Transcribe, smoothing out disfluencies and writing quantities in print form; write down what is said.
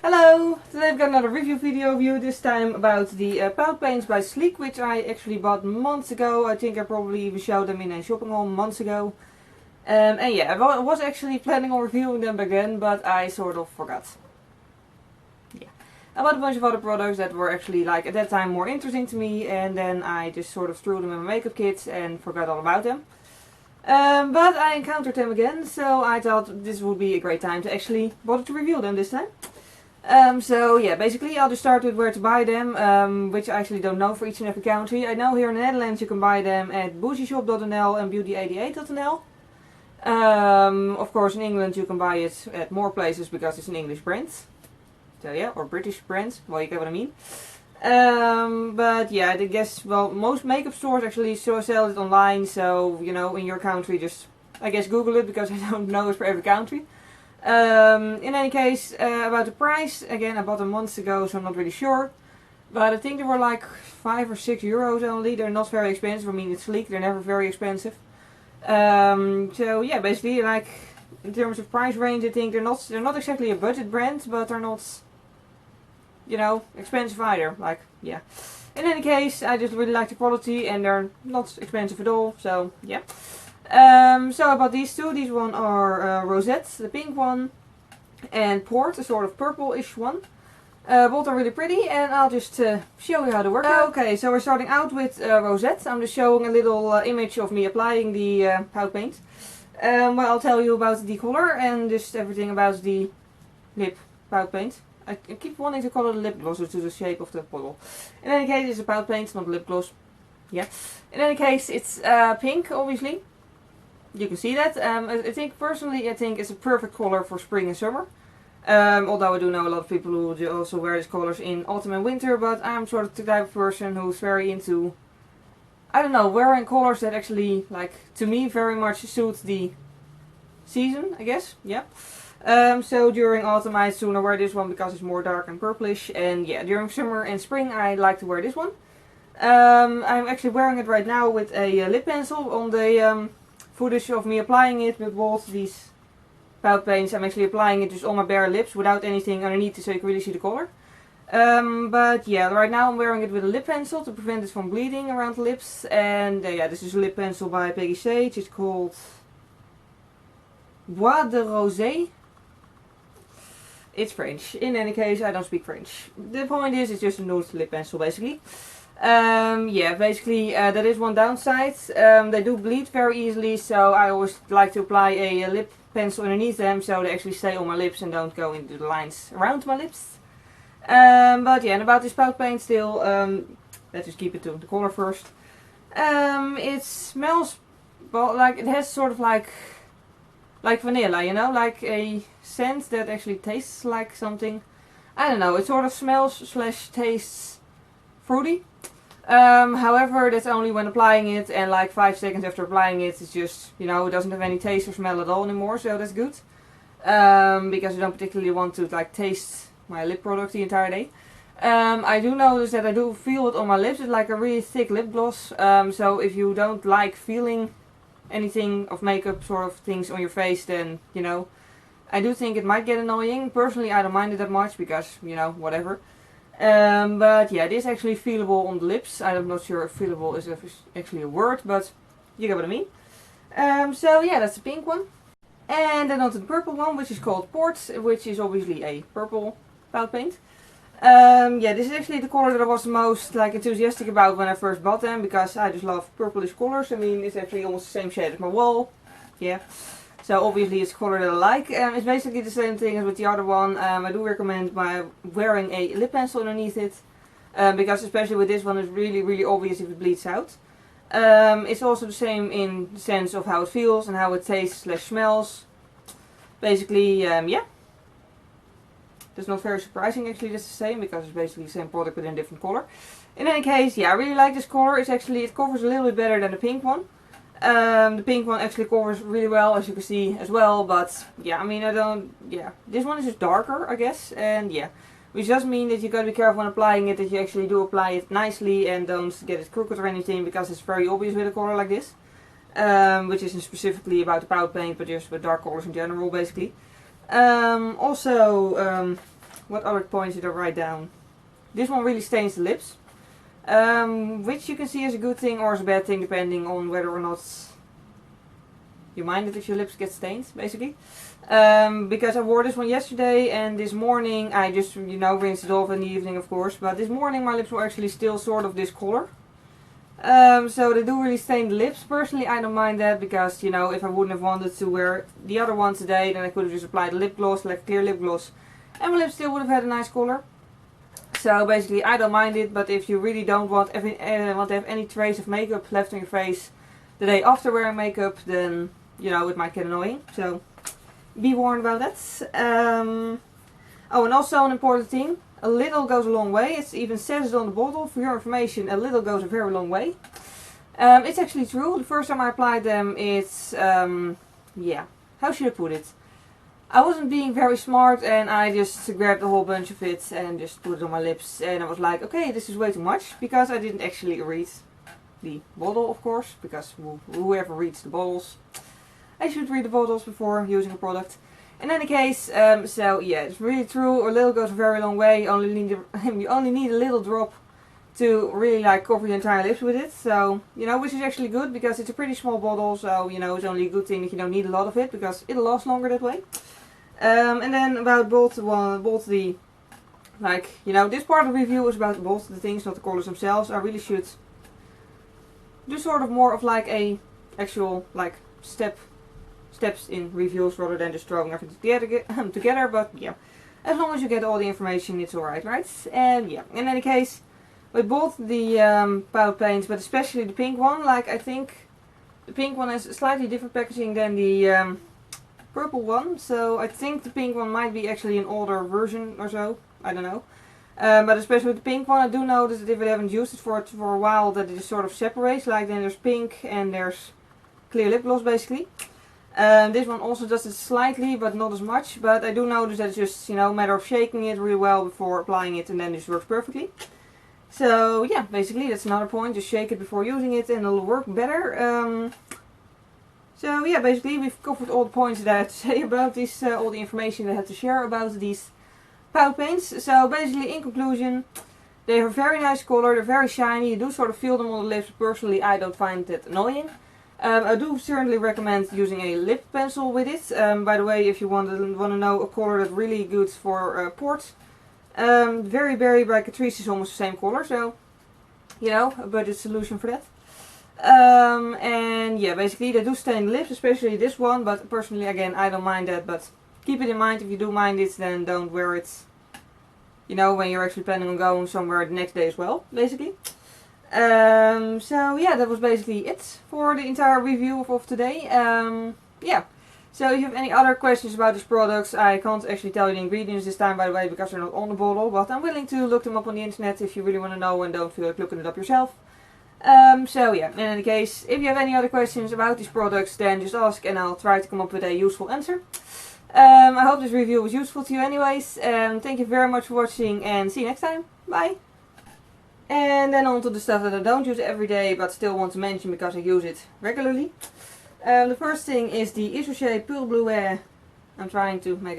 Hello! Today I've got another review video of you, this time about the Pout Paints by Sleek, which I actually bought months ago. I think I probably even showed them in a shopping haul months ago. And yeah, I was actually planning on reviewing them back then, but I sort of forgot. Yeah. I bought a bunch of other products that were actually, like, at that time more interesting to me, and then I just sort of threw them in my makeup kit and forgot all about them. But I encountered them again, so I thought this would be a great time to actually bother to review them this time. So yeah, basically I'll just start with where to buy them, which I actually don't know for each and every country. I know here in the Netherlands you can buy them at bougieshop.nl and beauty88.nl. Of course in England you can buy it at more places because it's an English brand. So yeah, or British brand, well you get what I mean. But yeah, I guess, well, most makeup stores actually sell it online, so, you know, in your country just, I guess, Google it, because I don't know it for every country. In any case, about the price, again, I bought them months ago, so I'm not really sure. But I think they were like 5 or 6 euros only. They're not very expensive. I mean, it's Sleek, they're never very expensive. So yeah, basically, like, in terms of price range, I think they're not exactly a budget brand, but they're not, you know, expensive either. Like, yeah. In any case, I just really like the quality, and they're not expensive at all, so yeah. So I bought these two. These one are Rosette, the pink one, and Port, a sort of purple-ish one. Both are really pretty, and I'll just show you how they work. Okay, so we're starting out with Rosette. I'm just showing a little image of me applying the Pout Paint. Well, I'll tell you about the color and just everything about the lip Pout Paint. I keep wanting to call it a lip gloss due to the shape of the bottle. In any case, it's a Pout Paint, not a lip gloss. Yeah. In any case, it's pink, obviously. You can see that. I think personally, I think it's a perfect color for spring and summer. Although I do know a lot of people who also wear these colors in autumn and winter, but I'm sort of the type of person who's very into, I don't know, wearing colors that actually, like, to me, very much suit the season, I guess. Yeah. So during autumn I sooner wear this one because it's more dark and purplish, and yeah, during summer and spring I like to wear this one. I'm actually wearing it right now with a lip pencil. On the footage of me applying it with both these Pout Paints, I'm actually applying it just on my bare lips without anything underneath so you can really see the color. But yeah, right now I'm wearing it with a lip pencil to prevent it from bleeding around the lips. And yeah, this is a lip pencil by Peggy Sage. It's called Bois de Rosé. It's French. In any case, I don't speak French. The point is, it's just a nude lip pencil basically. Yeah, basically that is one downside. They do bleed very easily, so I always like to apply a lip pencil underneath them so they actually stay on my lips and don't go into the lines around my lips. But yeah, and about this Pout Paint still, let's just keep it to the color first. It smells, well, like, it has sort of like vanilla, you know, like a scent that actually tastes like something. I don't know, it sort of smells / tastes fruity. However, that's only when applying it, and like 5 seconds after applying it, it's just, you know, it doesn't have any taste or smell at all anymore, so that's good. Because I don't particularly want to, like, taste my lip product the entire day. I do notice that I do feel it on my lips. It's like a really thick lip gloss, so if you don't like feeling anything of makeup sort of things on your face, then, you know, I do think it might get annoying. Personally, I don't mind it that much because, you know, whatever. But yeah, it is actually feelable on the lips. I'm not sure if feelable is actually a word, but you get what I mean. So yeah, that's the pink one. And then on to the purple one, which is called Port, which is obviously a purple Pout Paint. Yeah, this is actually the color that I was the most, like, enthusiastic about when I first bought them, because I just love purplish colors. I mean, it's actually almost the same shade as my wall. Yeah. So obviously it's a color that I like. It's basically the same thing as with the other one. I do recommend by wearing a lip pencil underneath it. Because especially with this one it's really obvious if it bleeds out. It's also the same in the sense of how it feels and how it tastes / smells. Basically, yeah. That's not very surprising actually, that's the same, because it's basically the same product but in a different color. In any case, yeah, I really like this color. It's actually, it covers a little bit better than the pink one. The pink one actually covers really well, as you can see as well, but yeah, I mean, this one is just darker, I guess, and yeah, which does mean that you gotta be careful when applying it, that you actually do apply it nicely and don't get it crooked or anything, because it's very obvious with a color like this, which isn't specifically about the Pout Paint, but just with dark colors in general, basically. Also, what other points did I write down? This one really stains the lips. Which you can see as a good thing or as a bad thing depending on whether or not you mind it if your lips get stained, basically. Because I wore this one yesterday and this morning I just, you know, rinsed it off in the evening of course. But this morning my lips were actually still sort of this color. So they do really stain the lips. Personally I don't mind that because, you know, if I wouldn't have wanted to wear the other one today, then I could have just applied a lip gloss, like a clear lip gloss. And my lips still would have had a nice color. So basically I don't mind it, but if you really don't want to have any trace of makeup left on your face the day after wearing makeup, then, you know, it might get annoying. So be warned about that. Oh, and also an important thing, a little goes a long way. It even says it on the bottle. For your information, a little goes a very long way. It's actually true. The first time I applied them, it's, yeah, how should I put it? I wasn't being very smart and I just grabbed a whole bunch of it and just put it on my lips. And I was like, okay, this is way too much, because I didn't actually read the bottle, of course, because whoever reads the bottles, I should read the bottles before using a product. In any case, so yeah, it's really true. A little goes a very long way. You only need a little drop to really like cover your entire lips with it. So, you know, which is actually good because it's a pretty small bottle. So, you know, it's only a good thing that you don't need a lot of it because it'll last longer that way. And then about both the, like, you know, this part of the review is about both the things, not the colors themselves. I really should do sort of more of like a actual like steps in reviews rather than just throwing everything together. But yeah, as long as you get all the information, it's alright, right? And yeah, in any case, with both the Pout Paints, but especially the pink one, like I think the pink one has slightly different packaging than the purple one. So I think the pink one might be actually an older version or so. I don't know. But especially with the pink one, I do notice that if I haven't used it for a while, that it just sort of separates. Like then there's pink and there's clear lip gloss basically. This one also does it slightly, but not as much. But I do notice that it's just, you know, a matter of shaking it really well before applying it, and then this works perfectly. So yeah, basically that's another point. Just shake it before using it and it'll work better. So yeah, basically we've covered all the points that I have to say about this, all the information that I have to share about these Pout Paints. So basically, in conclusion, they have a very nice color, they're very shiny, you do sort of feel them on the lips. Personally, I don't find that annoying. I do certainly recommend using a lip pencil with it. By the way, if you want to know a color that's really good for port, Very Berry by Catrice is almost the same color, so, you know, a budget solution for that. And yeah, basically they do stain the lips, especially this one, but personally, again, I don't mind that, but keep it in mind. If you do mind it, then don't wear it, you know, when you're actually planning on going somewhere the next day as well, basically. So yeah, that was basically it for the entire review of today. Yeah, so if you have any other questions about these products, I can't actually tell you the ingredients this time, by the way, because they're not on the bottle, but I'm willing to look them up on the internet if you really want to know and don't feel like looking it up yourself. So yeah, in any case, if you have any other questions about these products, then just ask and I'll try to come up with a useful answer. I hope this review was useful to you anyways. Thank you very much for watching and see you next time. Bye! And then on to the stuff that I don't use every day but still want to mention because I use it regularly. The first thing is the Issochet Pure Blue Air. I'm trying to make